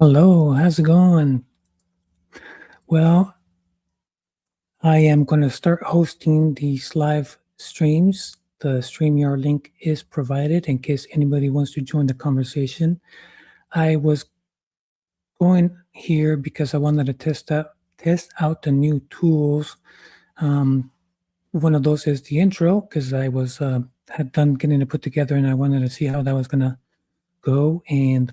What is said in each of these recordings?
Hello, how's it going? Well, I am going to start hosting these live streams. The Streamyard link is provided in case anybody wants to join the conversation. I was going here because I wanted to test out the new tools. Um, One of those is the intro because I was had done getting it put together and I wanted to see how that was going to go. And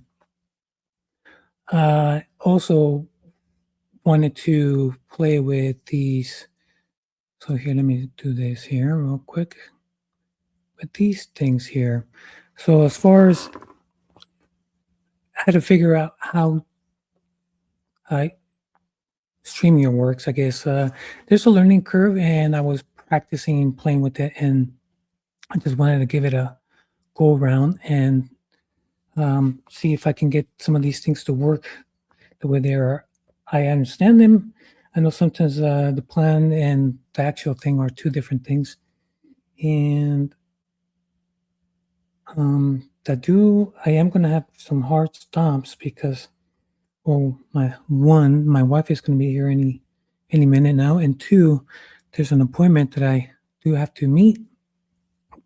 also wanted to play with these. So here, let me do this here real quick with these things here. So as far as how to figure out how I StreamYard works, I guess there's a learning curve, and I was practicing playing with it, and I just wanted to give it a go around and see if I can get some of these things to work the way they are. I understand them. I know sometimes the plan and the actual thing are two different things, and I am going to have some hard stops because, well, my wife is going to be here any minute now, and two, there's an appointment that I do have to meet.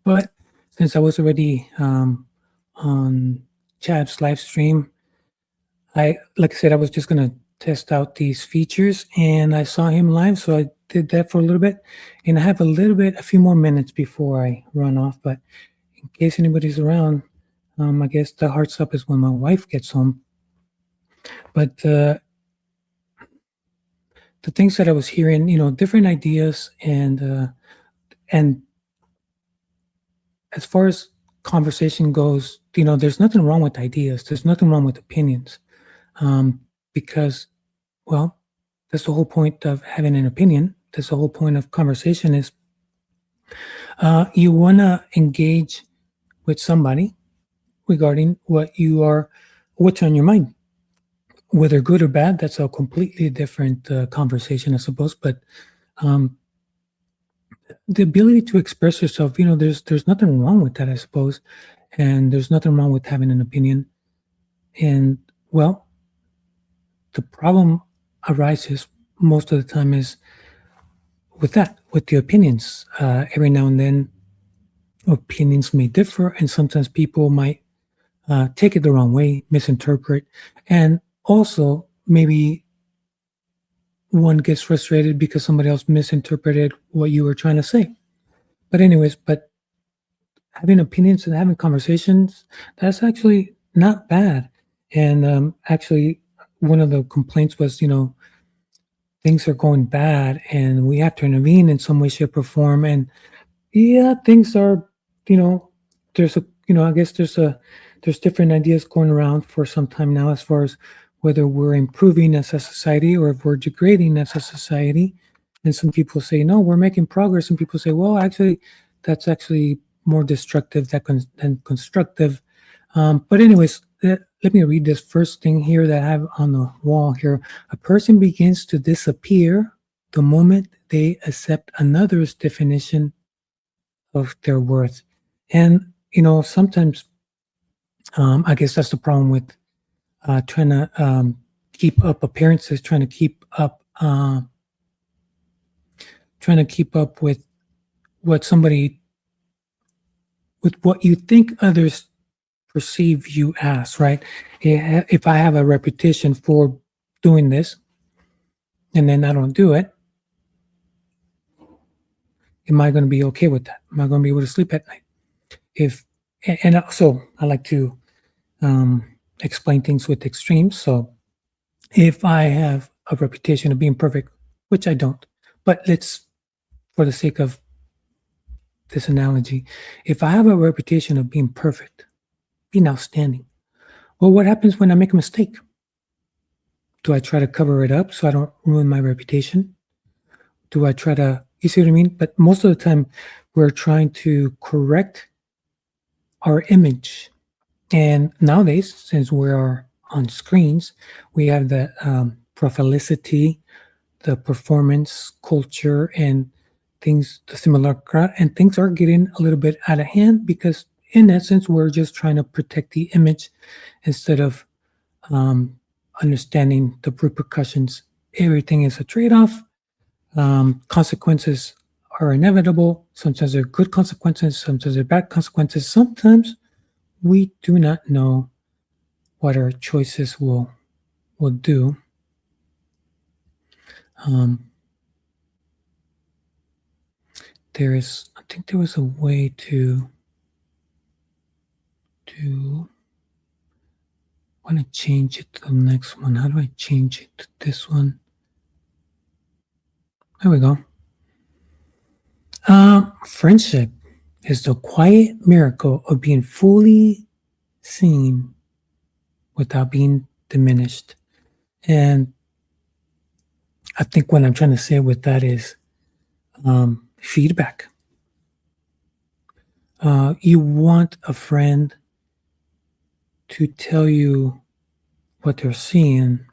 But since I was already on Chad's live stream, like I said, I was just going to test out these features, and I saw him live, so I did that for a little bit, and I have a few more minutes before I run off. But in case anybody's around, I guess the hard stop is when my wife gets home. But the things that I was hearing, different ideas, and as far as conversation goes, there's nothing wrong with ideas. There's nothing wrong with opinions, because, well, that's the whole point of having an opinion. That's the whole point of conversation is you want to engage with somebody regarding what's on your mind, whether good or bad. That's a completely different conversation, I suppose. But the ability to express yourself, there's nothing wrong with that, I suppose, and there's nothing wrong with having an opinion. And, well, the problem arises most of the time is with the opinions. Every now and then, opinions may differ, and sometimes people might take it the wrong way, misinterpret, and also maybe one gets frustrated because somebody else misinterpreted what you were trying to say. But anyways, having opinions and having conversations, that's actually not bad. And actually, one of the complaints was, things are going bad and we have to intervene in some way, shape, or form. And yeah, things are, I guess there's different ideas going around for some time now as far as whether we're improving as a society or if we're degrading as a society. And some people say, no, we're making progress. And people say, well, actually, that's actually more destructive than constructive. But anyways, let me read this first thing here that I have on the wall here. A person begins to disappear the moment they accept another's definition of their worth. And, sometimes I guess that's the problem with trying to keep up appearances, trying to keep up with what you think others perceive you as, right? If I have a reputation for doing this and then I don't do it, am I going to be okay with that? Am I going to be able to sleep at night? And also I like to explain things with extremes. So if I have a reputation of being perfect, which I don't, but for the sake of this analogy, if I have a reputation of being perfect, being outstanding, well, what happens when I make a mistake? Do I try to cover it up so I don't ruin my reputation? Do I try to, you see what I mean? But most of the time, we're trying to correct our image. And nowadays, since we are on screens, we have the profilicity, the performance culture, and things, the simulacra, and things are getting a little bit out of hand because, in essence, we're just trying to protect the image instead of understanding the repercussions. Everything is a trade-off. Consequences are inevitable. Sometimes they're good consequences, sometimes they're bad consequences. Sometimes we do not know what our choices will do. I think there was a way to I want to change it to the next one. How do I change it to this one? There we go. Friendship is the quiet miracle of being fully seen without being diminished. And I think what I'm trying to say with that is feedback. You want a friend to tell you what they're seeing,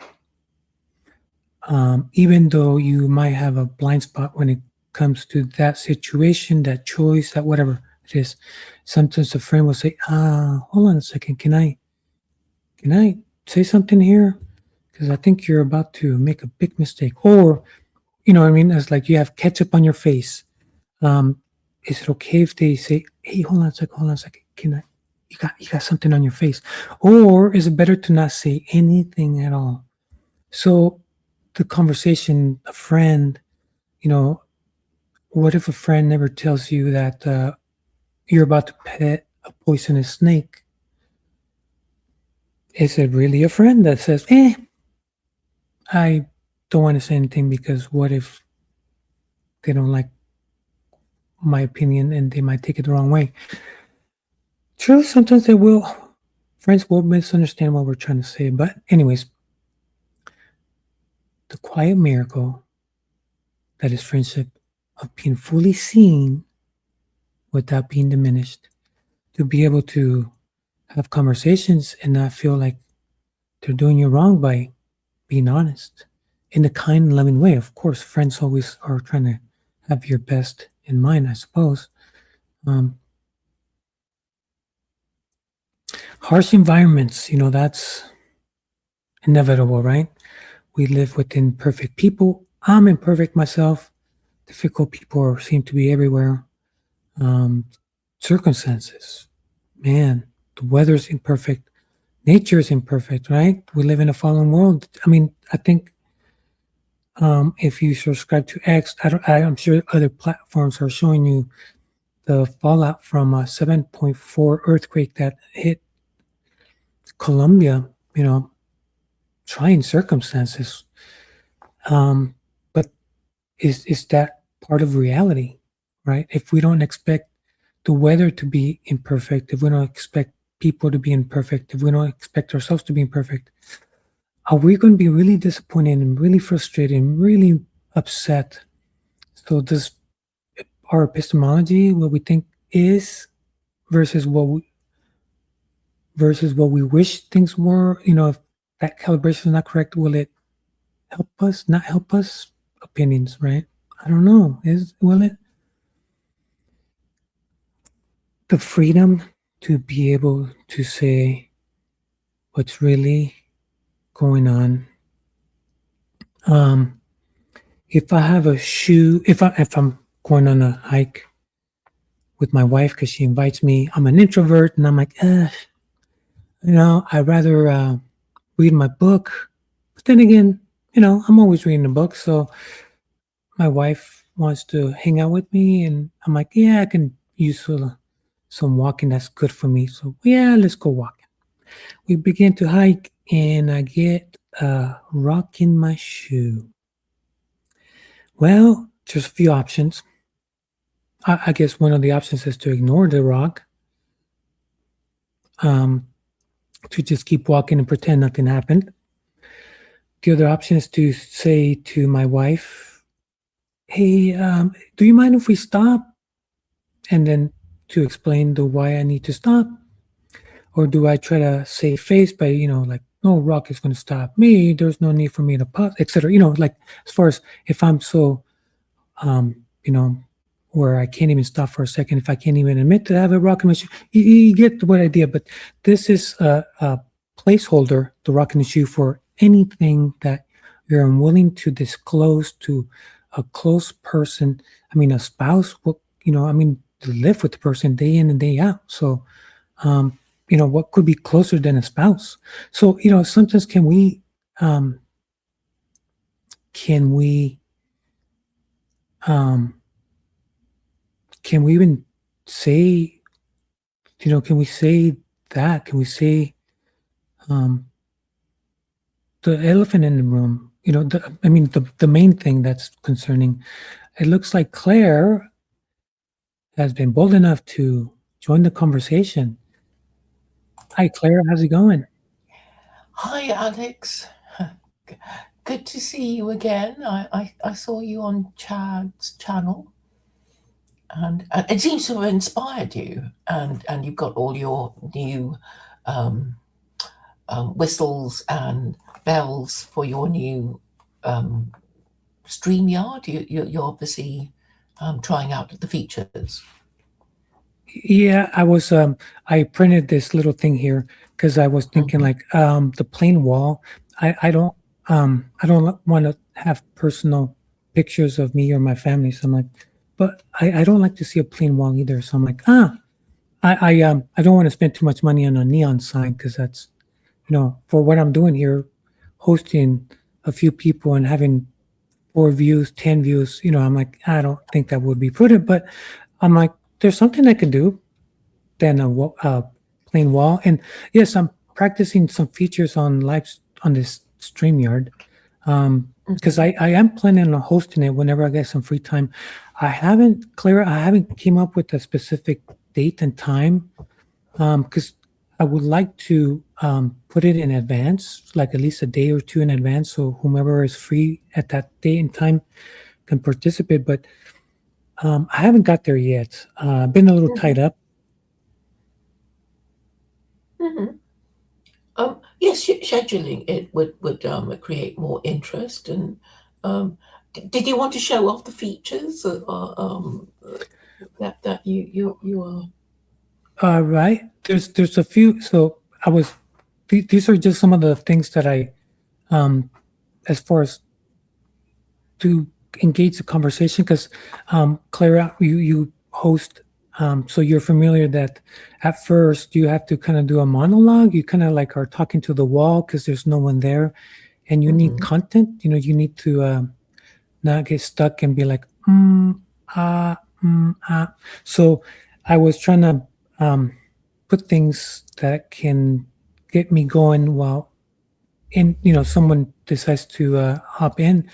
even though you might have a blind spot when it comes to that situation, that choice, that whatever it is. Sometimes a friend will say, hold on a second, can I say something here? Because I think you're about to make a big mistake. Or, you know what I mean? It's like you have ketchup on your face. Is it okay if they say, hey, hold on a second, can I, you got something on your face? Or is it better to not say anything at all? So the conversation, a friend, what if a friend never tells you that you're about to pet a poisonous snake? Is it really a friend that says, I don't want to say anything because what if they don't like my opinion and they might take it the wrong way? True, sometimes friends will misunderstand what we're trying to say. But anyways, the quiet miracle that is friendship, of being fully seen without being diminished, to be able to have conversations and not feel like they're doing you wrong by being honest in a kind and loving way. Of course, friends always are trying to have your best in mind, I suppose. Harsh environments, that's inevitable, right? We live with imperfect people. I'm imperfect myself. Difficult people seem to be everywhere. Circumstances, man, the weather's imperfect. Nature is imperfect, right? We live in a fallen world. I mean, I think if you subscribe to X, I'm sure other platforms are showing you the fallout from a 7.4 earthquake that hit Colombia, trying circumstances. But is that part of reality, right? If we don't expect the weather to be imperfect, if we don't expect people to be imperfect, if we don't expect ourselves to be imperfect, are we going to be really disappointed and really frustrated and really upset? So does our epistemology, what we think is versus what we wish things were, if that calibration is not correct, will it help us, not help us? Opinions, right? I don't know. Will it? The freedom to be able to say what's really going on. If I have a shoe, if I'm going on a hike with my wife because she invites me, I'm an introvert and I'm like, I'd rather read my book. But then again, I'm always reading a book. So my wife wants to hang out with me and I'm like, yeah, I can use some walking. That's good for me. So yeah, let's go walking. We begin to hike and I get a rock in my shoe. Well, there's a few options. I guess one of the options is to ignore the rock, to just keep walking and pretend nothing happened. The other option is to say to my wife, hey, do you mind if we stop? And then to explain the why I need to stop. Or do I try to save face by, like, no rock is going to stop me. There's no need for me to pause, etc. Like as far as if I'm so, where I can't even stop for a second, if I can't even admit that I have a rock in my shoe, you get the what idea. But this is a placeholder, the rock in the shoe, for anything that you're unwilling to disclose to a close person, I mean, a spouse, what, I mean, to live with the person day in and day out. So, um, what could be closer than a spouse? So, sometimes um, can we, um, can we even say, can we say that? Can we say, um, the elephant in the room? I mean, the main thing that's concerning. It looks like Claire has been bold enough to join the conversation. Hi, Claire. How's it going? Hi, Alex. Good to see you again. I saw you on Chad's channel, and it seems to have inspired you. And you've got all your new um, whistles and bells for your new um, Streamyard. You're obviously trying out the features. Yeah, I printed this little thing here because I was thinking Mhm. like the plain wall. I don't want to have personal pictures of me or my family. So I'm like, but I don't like to see a plain wall either. So I'm like, I don't want to spend too much money on a neon sign because that's, for what I'm doing here, hosting a few people and having 4 views, 10 views, I'm like, I don't think that would be prudent, but I'm like, there's something I can do than a plain wall. And yes, I'm practicing some features on this Streamyard because Mhm. I am planning on hosting it whenever I get some free time. Clara, I haven't came up with a specific date and time because I would like to put it in advance, like at least a day or two in advance, so whomever is free at that date and time can participate. But I haven't got there yet. I've been a little Mhm. tied up. Mhm. Yes, scheduling it would create more interest. And did you want to show off the features that you are? Right. There's a few. So these are just some of the things that um, as far as to engage the conversation, because Clara, you host, so you're familiar that at first you have to kind of do a monologue. You kind of like are talking to the wall because there's no one there, and you need Mhm. content. You need to not get stuck and be like, ah, ah. So I was trying to um, put things that can get me going while someone decides to hop in.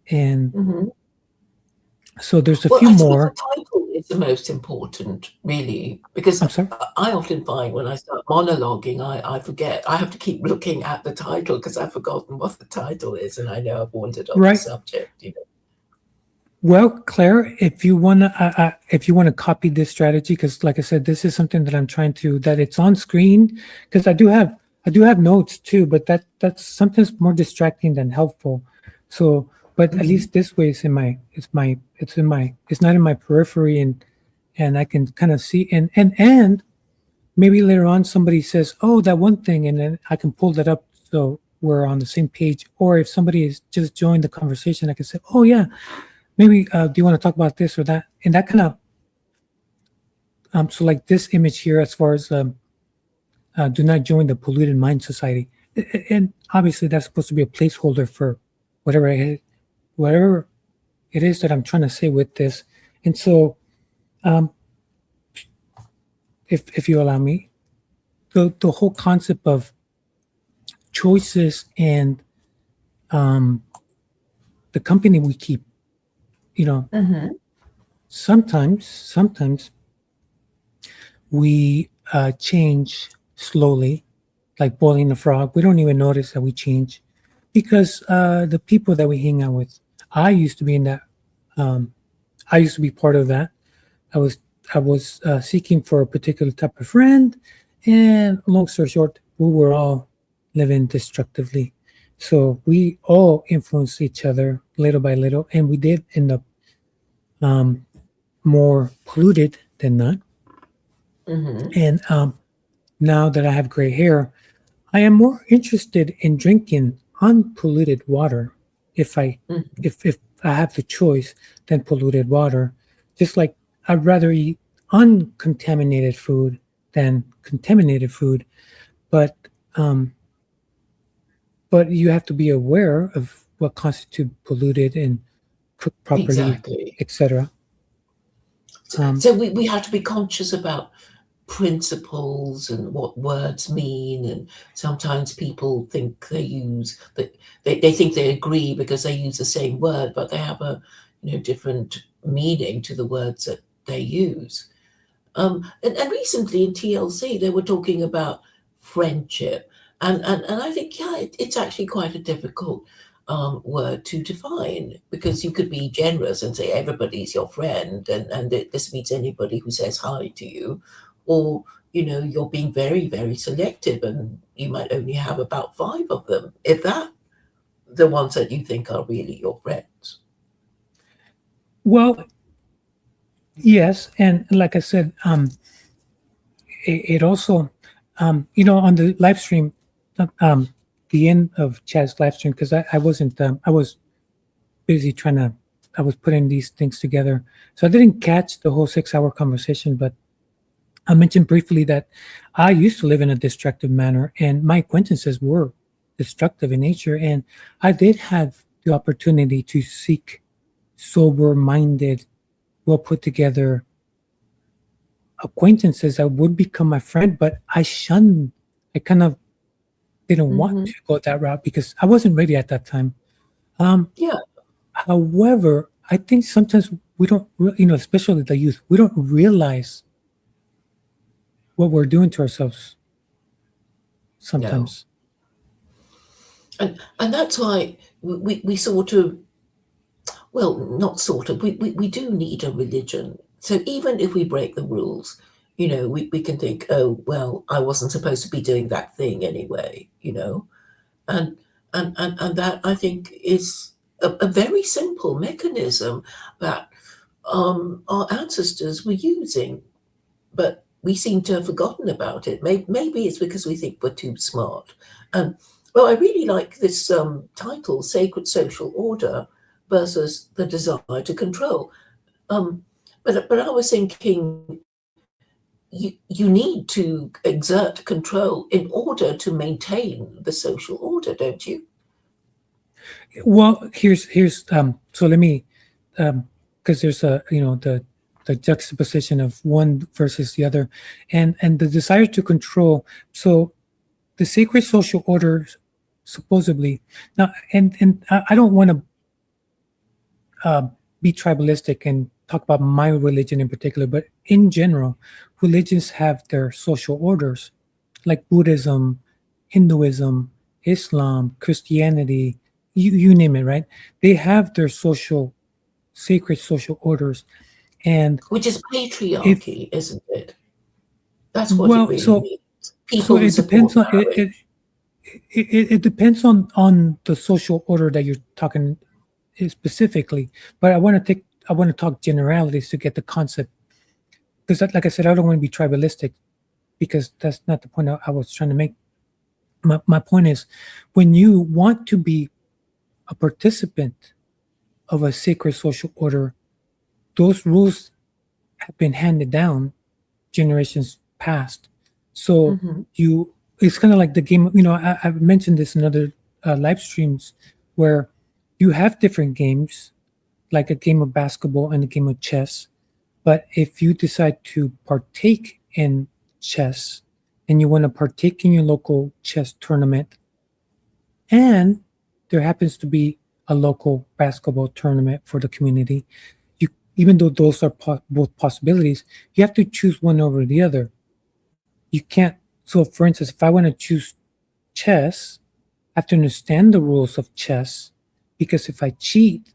And Mhm. so there's a Well, few I suppose the more. title is the most important, really, because I'm sorry. I often find when I start monologuing, I forget. I have to keep looking at the title because I've forgotten what the title is, and I know I've wandered off the Right. subject. Well, Claire, if you wanna copy this strategy, because like I said, this is something that I'm trying to that it's on screen, because I do have notes too, but that's sometimes more distracting than helpful. So, but at Mhm. least this way it's not in my periphery, and I can kind of see, and maybe later on somebody says, "Oh, that one thing," and then I can pull that up so we're on the same page. Or if somebody has just joined the conversation, I can say, "Oh yeah, maybe do you want to talk about this or that?" And that kind of so like this image here, as far as do not join the polluted mind society, and obviously that's supposed to be a placeholder for whatever whatever it is that I'm trying to say with this. And so, um, if you allow me, the whole concept of choices and um, the company we keep, you know, Mhm. sometimes we change slowly, like boiling a frog. We don't even notice that we change because the people that we hang out with. I used to be in that. Um, I used to be part of that. I was I was seeking for a particular type of friend, and long story short, we were all living destructively. So we all influenced each other little by little, and we did end up um, more polluted than not. Mhm. And now that I have gray hair, I am more interested in drinking unpolluted water, if I Mhm. if I have the choice, than polluted water. Just like I'd rather eat uncontaminated food than contaminated food. But um, but you have to be aware of what constitutes polluted and cooked properly, Exactly. etc. Um, So we have to be conscious about principles and what words mean, and sometimes people think they use that they think they agree because they use the same word, but they have a different meaning to the words that they use. And recently in TLC they were talking about friendship, and I think it's actually quite a difficult word to define, because you could be generous and say everybody's your friend, and this means anybody who says hi to you, or you're being very very selective and you might only have about five of them, if that, the ones that you think are really your friends. well, yes, and like I said, it also, on the live stream, um, the end of Chad's live stream, because I wasn't, I was busy I was putting these things together, so I didn't catch the whole 6 hour conversation. But I mentioned briefly that I used to live in a destructive manner, and my acquaintances were destructive in nature, and I did have the opportunity to seek sober-minded, well put together acquaintances that would become my friend, but I kind of didn't want Hmm. to go that route because I wasn't ready at that time. Um, Yeah. However, I think sometimes we don't, especially the youth, we don't realize what we're doing to ourselves No. sometimes. And that's why we sort of, well, not sort of, we do need a religion. So even if we break the rules, we can think, oh, well, I wasn't supposed to be doing that thing anyway, and and that, I think, is a very simple mechanism that our ancestors were using, but we seem to have forgotten about it. Maybe it's because we think we're too smart. And well, I really like this title, Sacred Social Order versus the Desire to Control. Um, but I was thinking, you need to exert control in order to maintain the social order, don't you? Well, here's so let me, because there's the juxtaposition of one versus the other, and the desire to control. So the sacred social order, supposedly, now, and I don't want to uh, be tribalistic and talk about my religion in particular, but in general, religions have their social orders, like Buddhism, Hinduism, Islam, Christianity, you name it, right? They have their sacred social orders. And Which is if, patriarchy, isn't it? That's what it well, really so, means. so People who it depends support on, marriage. it depends on the social order that you're talking specifically, but I want to talk generalities to get the concept, because like I said, I don't want to be tribalistic, because that's not the point I was trying to make. My point is, when you want to be a participant of a sacred social order, those rules have been handed down generations past. So Mhm. it's kind of like the game. I've mentioned this in other live streams, where you have different games, like a game of basketball and a game of chess. But if you decide to partake in chess, and you want to partake in your local chess tournament, and there happens to be a local basketball tournament for the community, you, even though those are both possibilities, you have to choose one over the other. You can't. So, for instance, if I want to choose chess, I have to understand the rules of chess, because if I cheat,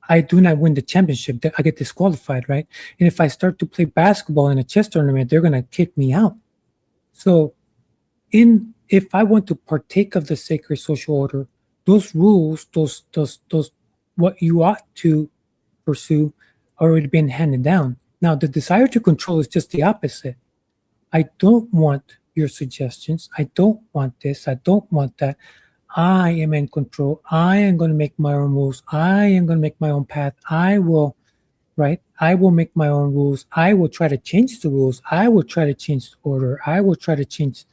I do not win the championship. I get disqualified, right? And if I start to play basketball in a chess tournament, they're gonna kick me out. So, in if I want to partake of the sacred social order, those rules, those what you ought to pursue, already been handed down. Now, the desire to control is just the opposite. I don't want your suggestions. I don't want this. I don't want that. I am in control. I am going to make my own rules. I am going to make my own path. I will, right? I will make my own rules. I will try to change the rules. I will try to change the order. I will try to change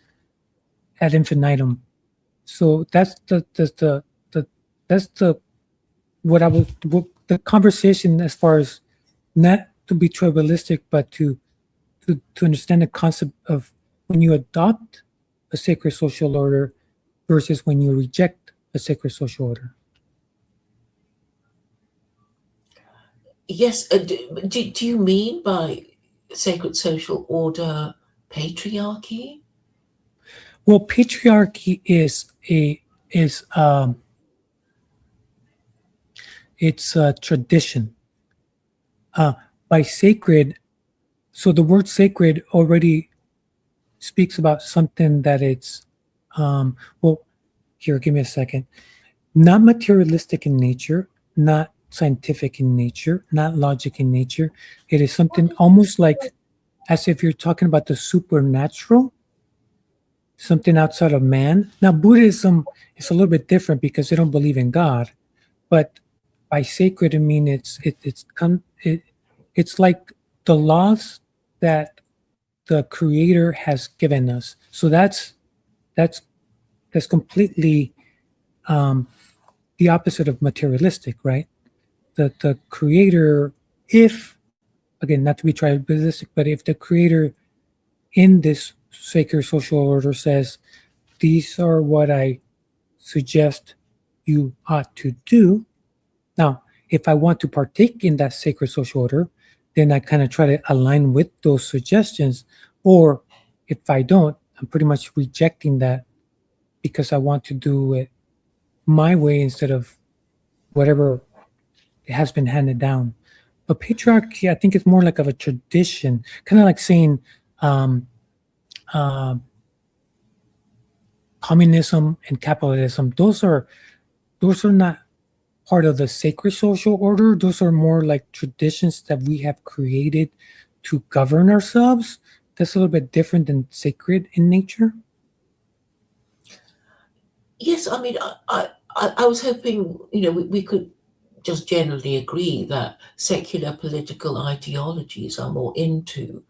ad infinitum. So the that's the what the conversation as far as not to be tribalistic, but to understand the concept of when you adopt a sacred social order versus when you reject a sacred social order. Yes. Do you mean by sacred social order patriarchy? Well, patriarchy is it's a tradition. By sacred, so the word sacred already speaks about something that it's well. Here, give me a second. Not materialistic in nature, not scientific in nature, not logic in nature. It is something almost like as if you're talking about the supernatural, something outside of man. Now, Buddhism is a little bit different because they don't believe in God, but by sacred, I mean it's like the laws that the Creator has given us. So that's that's completely um, the opposite of materialistic, right? The Creator, if again, not to be tribalistic, but if the Creator in this sacred social order says, these are what I suggest you ought to do. Now, if I want to partake in that sacred social order, then I kind of try to align with those suggestions. Or if I don't, I'm pretty much rejecting that because I want to do it my way instead of whatever has been handed down. But patriarchy, I think, is more like of a tradition, kind of like saying um, uh, communism and capitalism. Those are not part of the sacred social order. Those are more like traditions that we have created to govern ourselves. That's a little bit different than sacred in nature. Yes, I mean, I was hoping, we could just generally agree that secular political ideologies are more into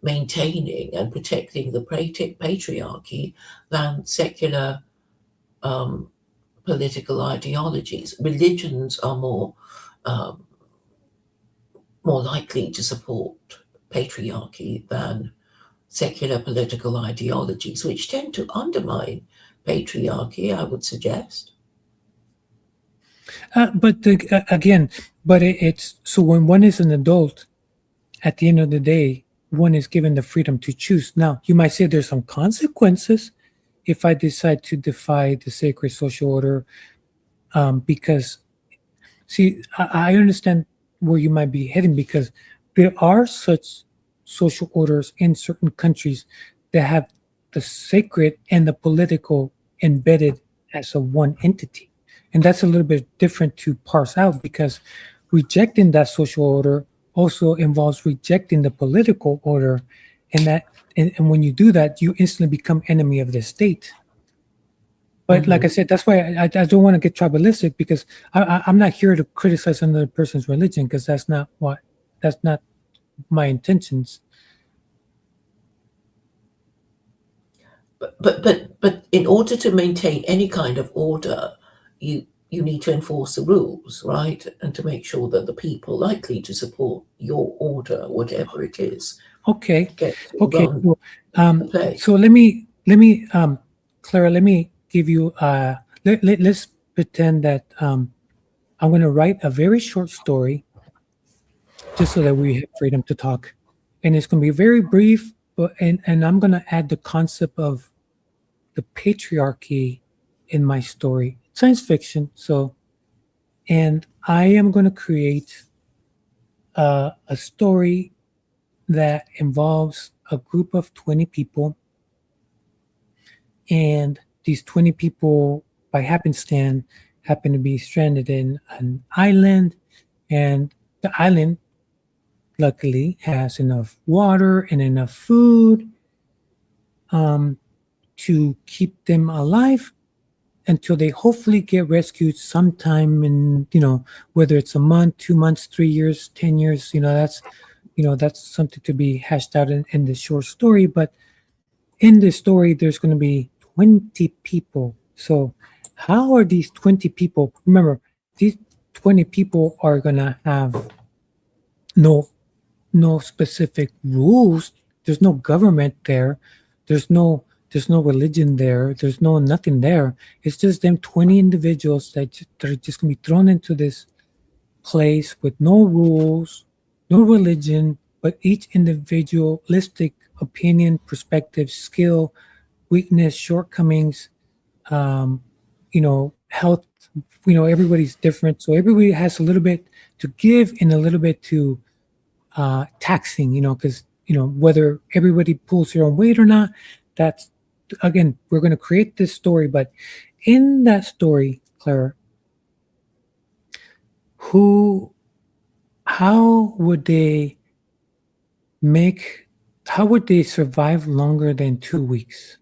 maintaining and protecting the patriarchy than secular um, political ideologies. Religions are um, more likely to support patriarchy than secular political ideologies, which tend to undermine patriarchy, I would suggest. Again, but it's so when one is an adult, at the end of the day, one is given the freedom to choose. Now, you might say there's some consequences if I decide to defy the sacred social order, because see, I understand where you might be heading because there are such social orders in certain countries that have the sacred and the political embedded as a one entity. And that's a little bit different to parse out because rejecting that social order also involves rejecting the political order. And when you do that, you instantly become enemy of the state. But like I said, that's why I don't want to get tribalistic because I'm not here to criticize another person's religion because that's not my intentions. But in order to maintain any kind of order, you need to enforce the rules, right? And to make sure that the people likely to support your order, whatever it is, Okay, get to okay. run Well, the play. so let me Clara, let me give you let's pretend that I'm going to write a very short story just so that we have freedom to talk, and it's going to be very brief. But and I'm going to add the concept of the patriarchy in my story. Science fiction. So, and I am going to create a story that involves a group of 20 people. And these 20 people, by happenstance, happen to be stranded in an island. And the island, luckily, has enough water and enough food to keep them alive. until they hopefully get rescued sometime in, whether it's a month, 2 months, 3 years, 10 years. That's something to be hashed out in the short story. But in this story, there's going to be 20 people. So how are these 20 people? Remember, these 20 people are going to have no specific rules. There's no government there. There's no religion there. There's no nothing there. It's just them 20 individuals that are just gonna be thrown into this place with no rules, no religion, but each individualistic opinion, perspective, skill, weakness, shortcomings, health. Everybody's different, so everybody has a little bit to give and a little bit to taxing, because whether everybody pulls their own weight or not, that's, again, we're going to create this story. But in that story, Clara, how would they survive longer than 2 weeks?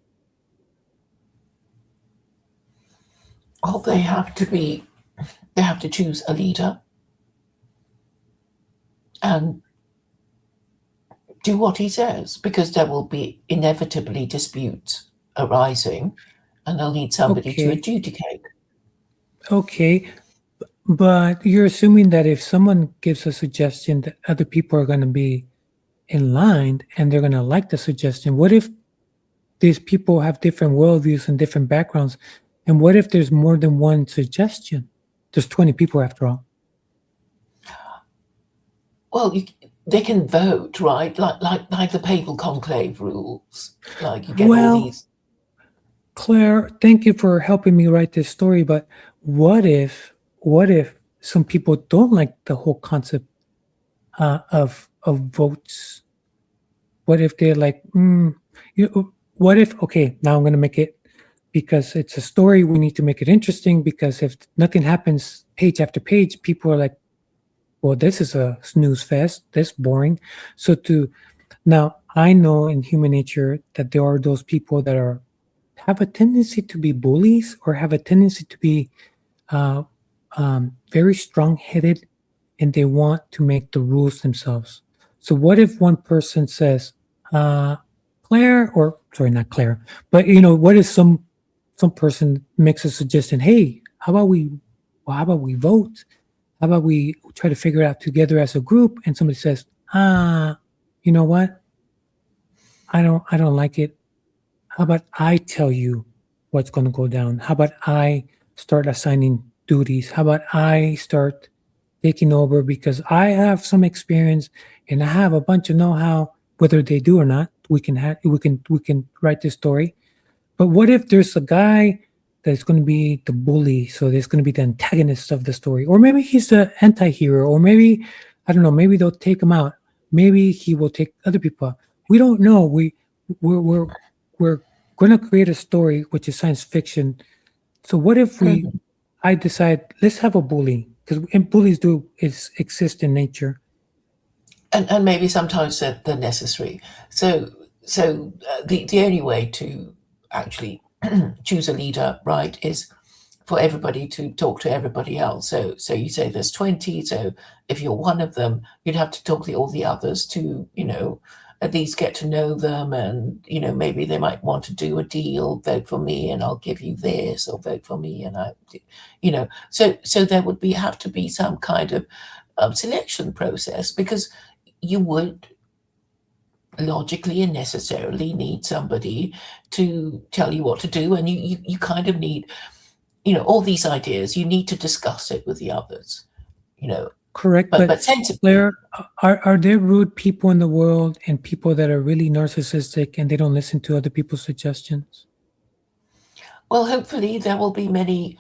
Well, they have to choose a leader and do what he says, because there will be inevitably disputes arising, and they'll need somebody to Okay, adjudicate. okay, but you're assuming that if someone gives a suggestion, that other people are going to be in line and they're going to like the suggestion. What if these people have different worldviews and different backgrounds? And what if there's more than one suggestion? There's 20 people after all. Well, they can vote, right? Like the papal conclave rules. Like you get all Well, these. Claire, thank you for helping me write this story. But what if some people don't like the whole concept of votes? What if they're like, what if? Okay, now I'm going to make it, because it's a story. We need to make it interesting, because if nothing happens page after page, people are like, well, this is a snooze fest. This boring. So now I know in human nature that there are those people that have a tendency to be bullies, or have a tendency to be uh, very strong-headed, and they want to make the rules themselves. So what if one person says, Claire, or sorry, not Claire, but what if some person makes a suggestion? Hey, how about we vote? How about we try to figure it out together as a group? And somebody says, you know what? I don't like it. How about I tell you what's going to go down? How about I start assigning duties? How about I start taking over, because I have some experience and I have a bunch of know-how. Whether they do or not, we can write this story. But what if there's a guy that's going to be the bully? So there's going to be the antagonist of the story, or maybe he's the anti-hero, or maybe, I don't know, maybe they'll take him out. Maybe he will take other people out. We don't know. We're going to create a story which is science fiction. So what if I decide, let's have a bully, because bullies exist in nature. And maybe sometimes they're necessary. So the only way to actually choose a leader, right, is for everybody to talk to everybody else. So you say there's 20. So if you're one of them, you'd have to talk to all the others to, at least get to know them, and maybe they might want to do a deal. Vote for me and I'll give you this, or vote for me and so there would have to be some kind of selection process, because you would logically and necessarily need somebody to tell you what to do, and you kind of need, all these ideas. You need to discuss it with the others, Correct, but sensibly. Claire, are there rude people in the world, and people that are really narcissistic and they don't listen to other people's suggestions? Well, hopefully there will be many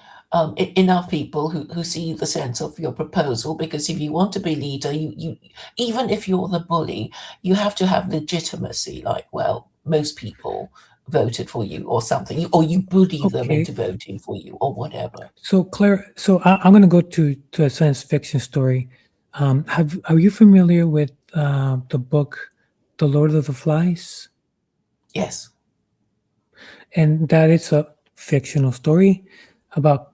enough people who see the sense of your proposal, because if you want to be leader, you even if you're the bully, you have to have legitimacy. Like, well, most people voted for you, or something, or you bully them Okay. into voting for you, or whatever. So Claire, I'm going to go to a science fiction story. Are you familiar with the book, The Lord of the Flies? Yes. And that is a fictional story. about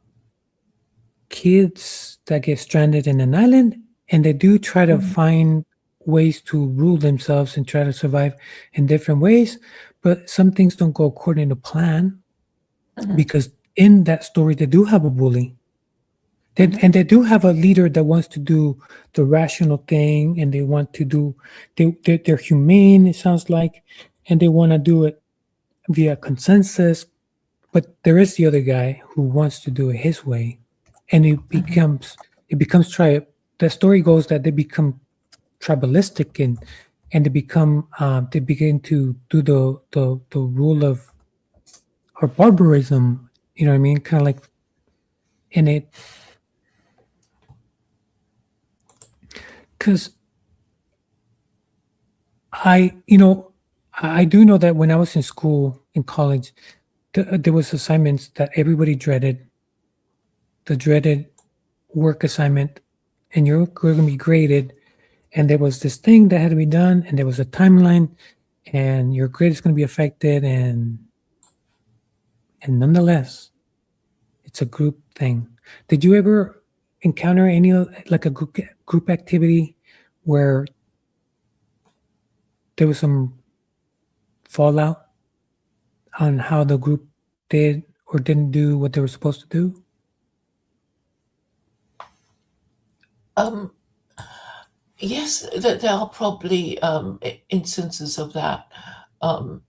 kids that get stranded in an island, and they do try to Mhm. find ways to rule themselves and try to survive in different ways. But some things don't go according to plan Mhm. because in that story they do have a bully. Mhm. And they do have a leader that wants to do the rational thing, and they want to do they're humane. It sounds like, and they want to do it via consensus. But there is the other guy who wants to do it his way, and Mhm. it becomes tri. The story goes that they become tribalistic, and they begin to do the rule of or barbarism. You know what I mean? Kind of like in it, because I you know I do know that when I was in school in college, there was assignments that everybody dreaded, the dreaded work assignment, and you're going to be graded. And there was this thing that had to be done, and there was a timeline, and your grade is going to be affected, and nonetheless, it's a group thing. Did you ever encounter any like a group activity where there was some fallout on how the group did or didn't do what they were supposed to do? Um, yes, there are probably instances of that. Um,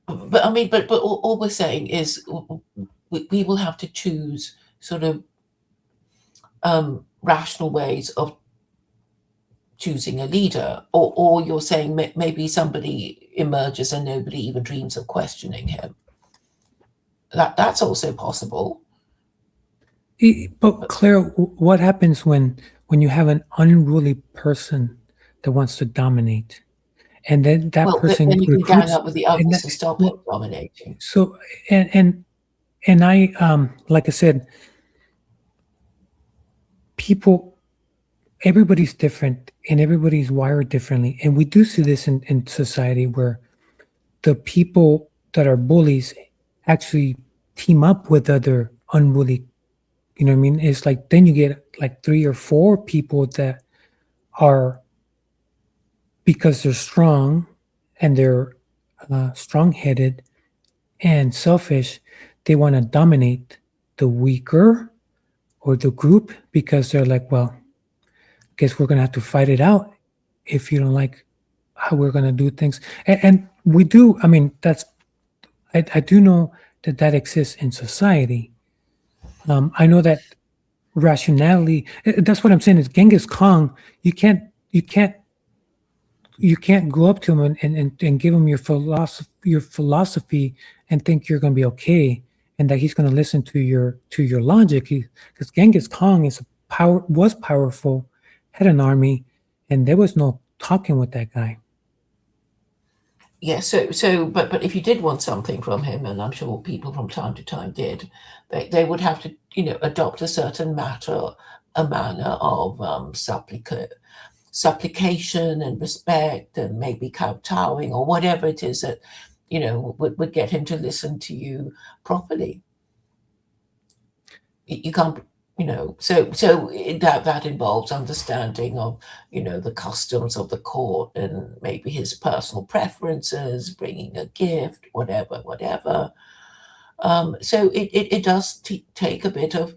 but I mean, but all we're saying is we will have to choose sort of rational ways of choosing a leader, or you're saying maybe somebody emerges and nobody even dreams of questioning him. That's also possible. But Claire, what happens when you have an unruly person that wants to dominate, and then that Well, person then you can gang recruits, up with the and others that, and stop him well, dominating. so and I like I said, people, everybody's different and everybody's wired differently, and we do see this in society where the people that are bullies actually team up with other unruly. You know what I mean? It's like then you get like three or four people that are, because they're strong and they're strong-headed and selfish, they want to dominate the weaker or the group because they're like, well, guess we're going to have to fight it out if you don't like how we're going to do things. And we do, I mean, I do know that that exists in society. I know that rationality, that's what I'm saying is Genghis Khan, you can't, you can't you can't go up to him and give him your philosophy and think you're going to be okay and that he's going to listen to your logic. Because Genghis Khan was powerful, had an army, and there was no talking with that guy. Yeah, but if you did want something from him, and I'm sure people from time to time did, they would have to, adopt a certain a manner of supplication and respect, and maybe kowtowing or whatever it is that, would get him to listen to you properly. You can't, that involves understanding of, the customs of the court and maybe his personal preferences, bringing a gift, whatever. So it does take a bit of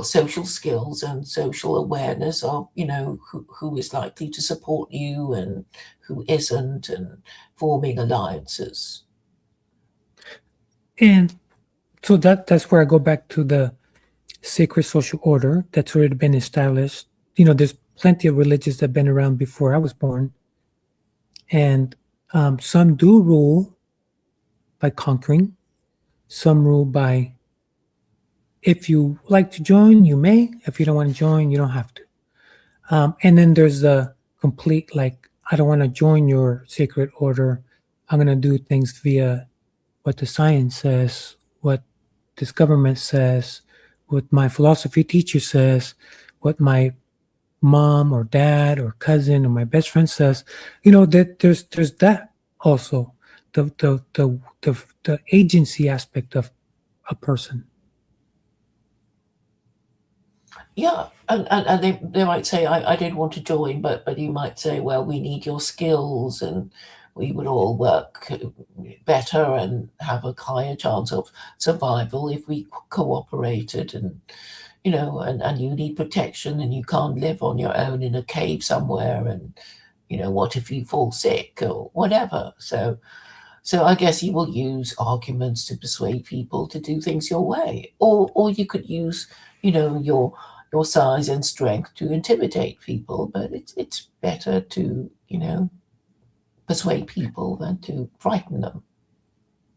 social skills and social awareness of, who is likely to support you and who isn't, and forming alliances. And so that's where I go back to the sacred social order that's already been established. There's plenty of religions that have been around before I was born, and some do rule by conquering, some rule by, if you like to join, you may. If you don't want to join, you don't have to. And then there's the complete, like, I don't want to join your sacred order. I'm going to do things via what the science says, what this government says, what my philosophy teacher says, what my mom or dad or cousin or my best friend says. That there's that also, the agency aspect of a person. Yeah, and they might say, I did want to join, but you might say, well, we need your skills, and we would all work better and have a higher chance of survival if we cooperated, and and you need protection, and you can't live on your own in a cave somewhere, and what if you fall sick or whatever. So I guess you will use arguments to persuade people to do things your way, or you could use, your size and strength to intimidate people. But it's better to, persuade people than to frighten them.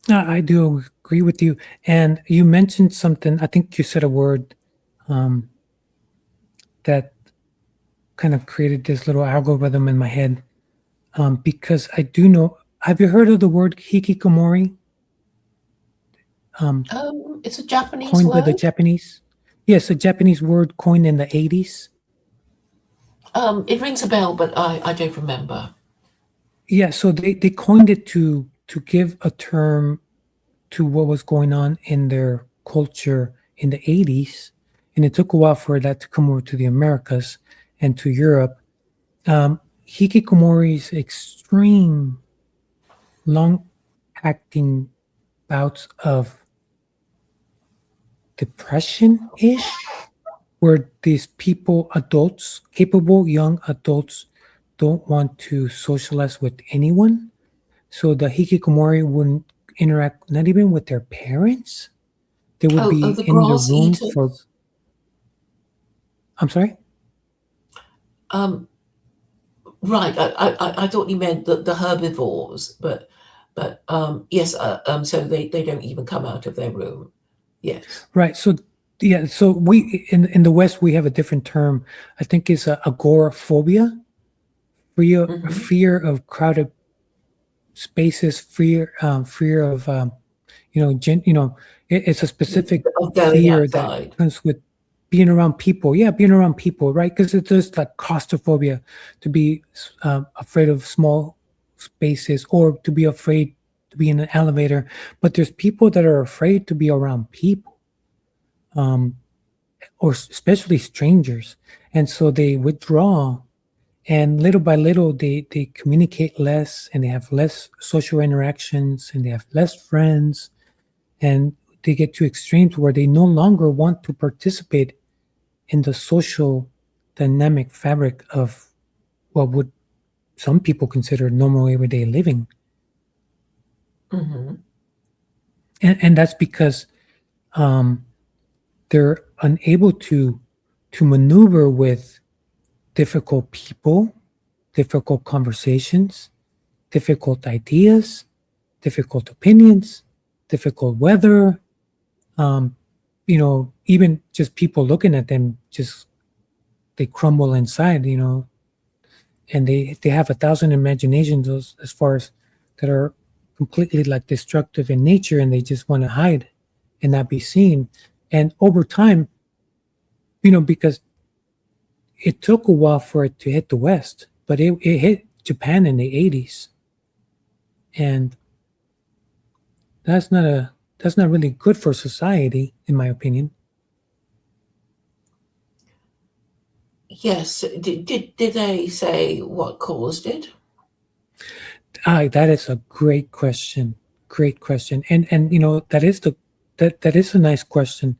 I do agree with you. And you mentioned something, I think you said a word um, that kind of created this little algorithm in my head because I do know. Have you heard of the word hikikomori? It's a Japanese Coined by the word. Japanese? Yes, a Japanese word coined in the 80s. It rings a bell, but I don't remember. Yeah, so they coined it to give a term to what was going on in their culture in the 80s. And it took a while for that to come over to the Americas and to Europe. Hikikomori's extreme, long acting bouts of depression ish, where these people, adults, capable young adults, don't want to socialize with anyone. So the hikikomori wouldn't interact, not even with their parents. They would Oh, be the in the grass room for. eaters. I'm sorry. Right. I thought you meant the herbivores, but yes. So they don't even come out of their room. Yes. Right. So yeah. So we in the West we have a different term. I think it's agoraphobia, Hmm. fear of crowded spaces, fear of it's a specific Of going fear that outside. comes with being around people. Yeah, being around people, right? Because it's just like claustrophobia, to be afraid of small spaces or to be afraid to be in an elevator. But there's people that are afraid to be around people, um, or especially strangers, and so they withdraw. And little by little, they communicate less, and they have less social interactions, and they have less friends, and they get to extremes where they no longer want to participate in the social dynamic fabric of what would some people consider normal everyday living. Hmm. And that's because um, they're unable to maneuver with difficult people, difficult conversations, difficult ideas, difficult opinions, difficult weather. Um, even just people looking at them, just they crumble inside. And they have 1,000 imaginations as far as that are completely like destructive in nature, and they just want to hide and not be seen. And over time, because it took a while for it to hit the West, but it hit Japan in the 80s, and that's not a that's not really good for society, in my opinion. Yes. Did they say what caused it? That is a great question. Great question. And that is a nice question.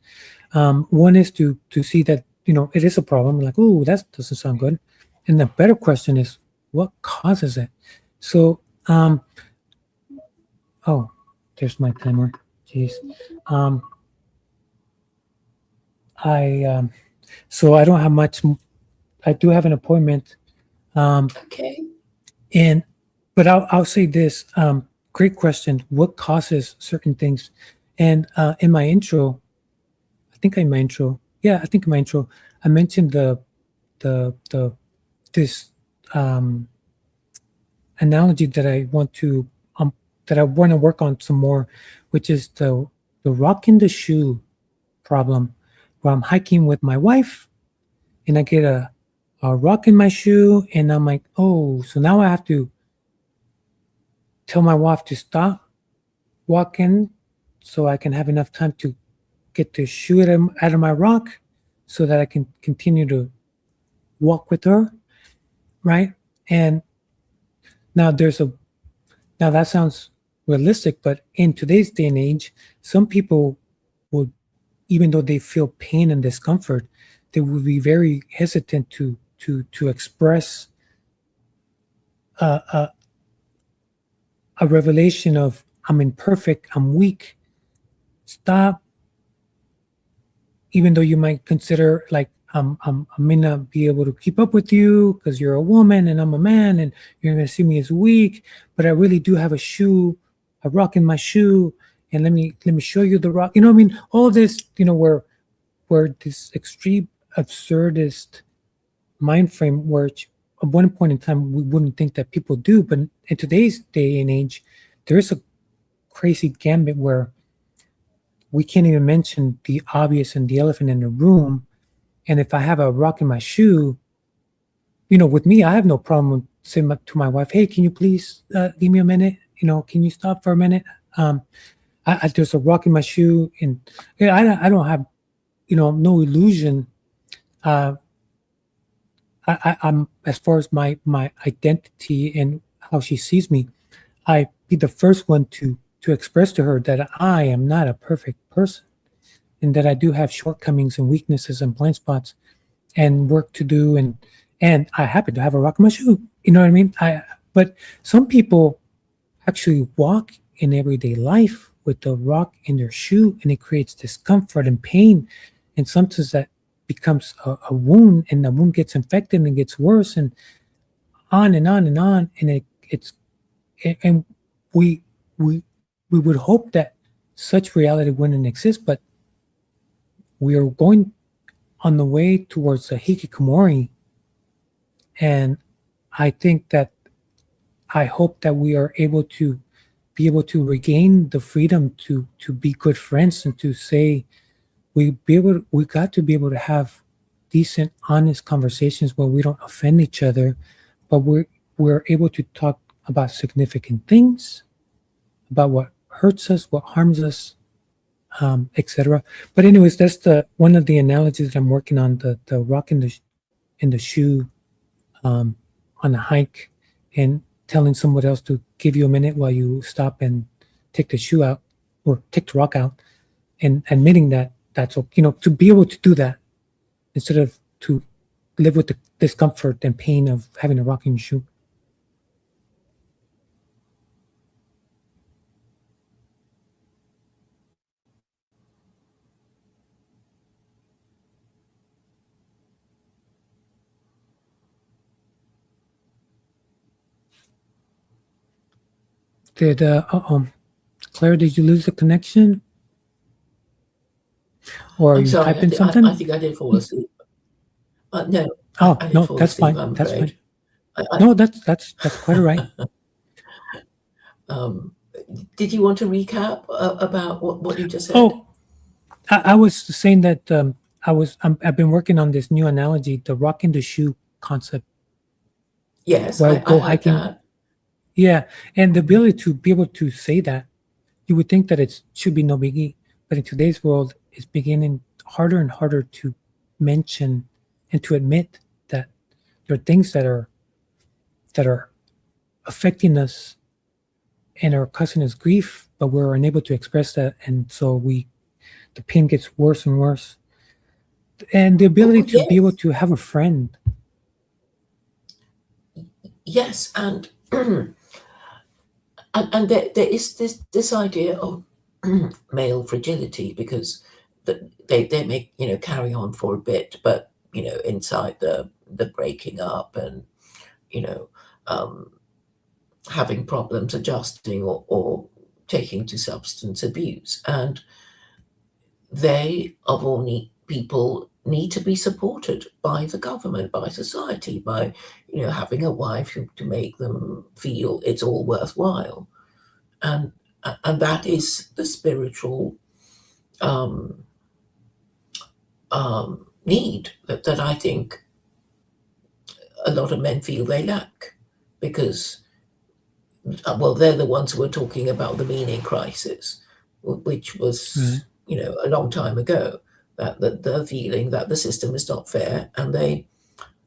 One is to see that it is a problem. Like, oh, that doesn't sound good. And the better question is, what causes it? So, oh, there's my timer. Jeez. Um, I so I don't have much. I do have an appointment. Um, Okay. and but I'll say this. Great question. What causes certain things? And in my intro, yeah, I think in my intro, I mentioned the this um, analogy that I want to work on some more, which is the rock in the shoe problem, where I'm hiking with my wife and I get a rock in my shoe, and I'm like, oh, so now I have to tell my wife to stop walking so I can have enough time to get the shoe out of my rock. so that I can continue to walk with her, right? And now now that sounds realistic, but in today's day and age, some people would, even though they feel pain and discomfort, they would be very hesitant to express a revelation of I'm imperfect, I'm weak. Stop. Even though you might consider like I may not be able to keep up with you because you're a woman and I'm a man, and you're gonna see me as weak, but I really do have a rock in my shoe, and let me show you the rock. You know what I mean? All this, where this extreme absurdist mind frame, where at one point in time we wouldn't think that people do, but in today's day and age, there is a crazy gambit where we can't even mention the obvious and the elephant in the room. And if I have a rock in my shoe, with me, I have no problem saying to my wife, "Hey, can you please give me a minute? Can you stop for a minute? There's a rock in my shoe," and I don't have, no illusion. I'm as far as my identity and how she sees me, I be the first one to express to her that I am not a perfect person, and that I do have shortcomings and weaknesses and blind spots and work to do, and I happen to have a rock in my shoe. You know what I mean? But some people actually walk in everyday life with the rock in their shoe, and it creates discomfort and pain, and sometimes that becomes a wound, and the wound gets infected and gets worse, and on and on and on, and and we would hope that such reality wouldn't exist, but we are going on the way towards a hikikomori, and I hope that we are able to regain the freedom to be good friends, and to say we got to be able to have decent, honest conversations where we don't offend each other, but we're able to talk about significant things, about what hurts us, what harms us, etc. But anyways, that's one of the analogies that I'm working on, the rock in the shoe, on a hike, and telling someone else to give you a minute while you stop and take the shoe out, or take the rock out, and admitting that that's okay, to be able to do that instead of to live with the discomfort and pain of having a rock in your shoe. Claire, did you lose the connection? Or are I'm you sorry, typing something? I think I did fall asleep. No. Oh, I did no, fall that's asleep, fine. I'm That's fine. afraid. No, that's quite all right. Did you want to recap about what you just said? Oh, I was saying that I've been working on this new analogy, the rock in the shoe concept. Yes, Where I go heard hiking. that. Yeah, and the ability to be able to say that, you would think that it should be no biggie, but in today's world, it's beginning harder and harder to mention and to admit that there are things that are affecting us and are causing us grief, but we're unable to express that, and so the pain gets worse and worse. And the ability to be able to have a friend. Yes, and and there is this idea of male fragility, because they may carry on for a bit, but inside the breaking up, and having problems adjusting, or taking to substance abuse, and they of all people need to be supported by the government, by society, by having a wife to make them feel it's all worthwhile, and that is the spiritual need that I think a lot of men feel they lack, because they're the ones who are talking about the meaning crisis, which was a long time ago, that the feeling that the system is not fair, and they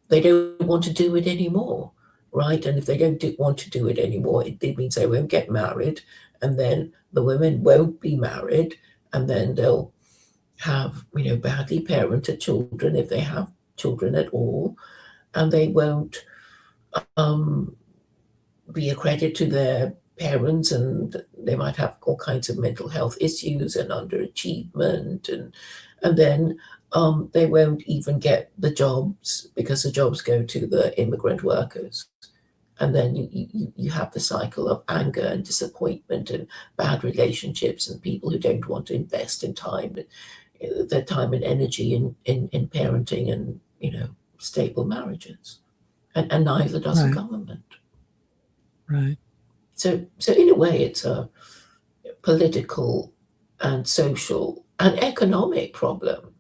don't want to do it anymore, right? And if they don't want to do it anymore, it means they won't get married, and then the women won't be married, and then they'll have, badly parented children if they have children at all, and they won't be a credit to their parents, and they might have all kinds of mental health issues and underachievement, and then they won't even get the jobs because the jobs go to the immigrant workers. And then you have the cycle of anger and disappointment and bad relationships and people who don't want to invest in time, their time and energy in parenting and, stable marriages. And neither does the Right. government. Right. So in a way, it's a political and social and economic problem,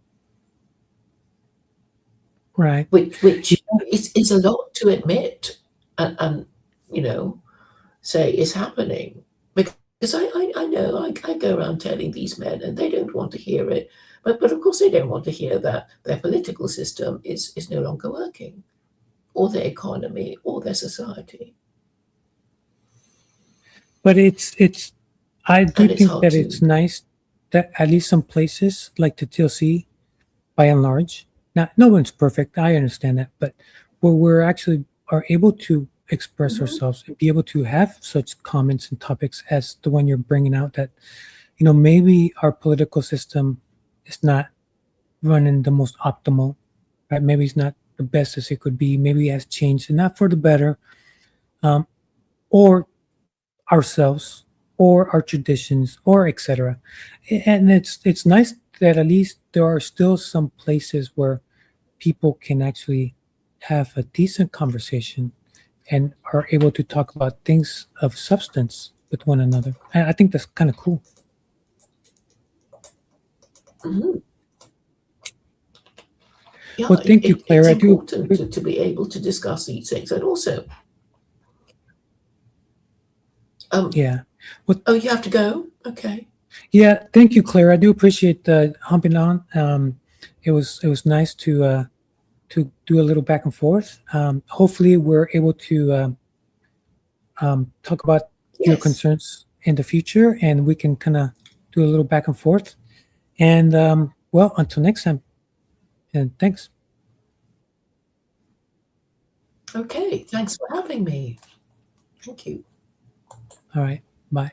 Right. which is a lot to admit and say is happening. Because I know I go around telling these men, and they don't want to hear it. But of course, they don't want to hear that their political system is no longer working, or their economy, or their society. But I do And it's think hard that to. it's nice that at least some places like the TLC, by and large, not no one's perfect. I understand that, but where we're actually are able to express Mhm. ourselves and be able to have such comments and topics as the one you're bringing out, that maybe our political system is not running the most optimal, right? Maybe it's not the best as it could be. Maybe it has changed, and not for the better, um, or ourselves, or our traditions, or etc. And it's nice that at least there are still some places where people can actually have a decent conversation and are able to talk about things of substance with one another. And I think that's kind of cool. Mhm. Yeah, Well, thank you, it's Claire. I do. important to be able to discuss these things. And also, Yeah. Well, oh, you have to go? Okay. yeah. Thank you, Claire. I do appreciate humping on. It was nice to do a little back and forth. Hopefully, we're able to talk about your Yes. concerns in the future, and we can kind of do a little back and forth. And well, until next time. And thanks. Okay. Thanks for having me. Thank you. All right. Bye.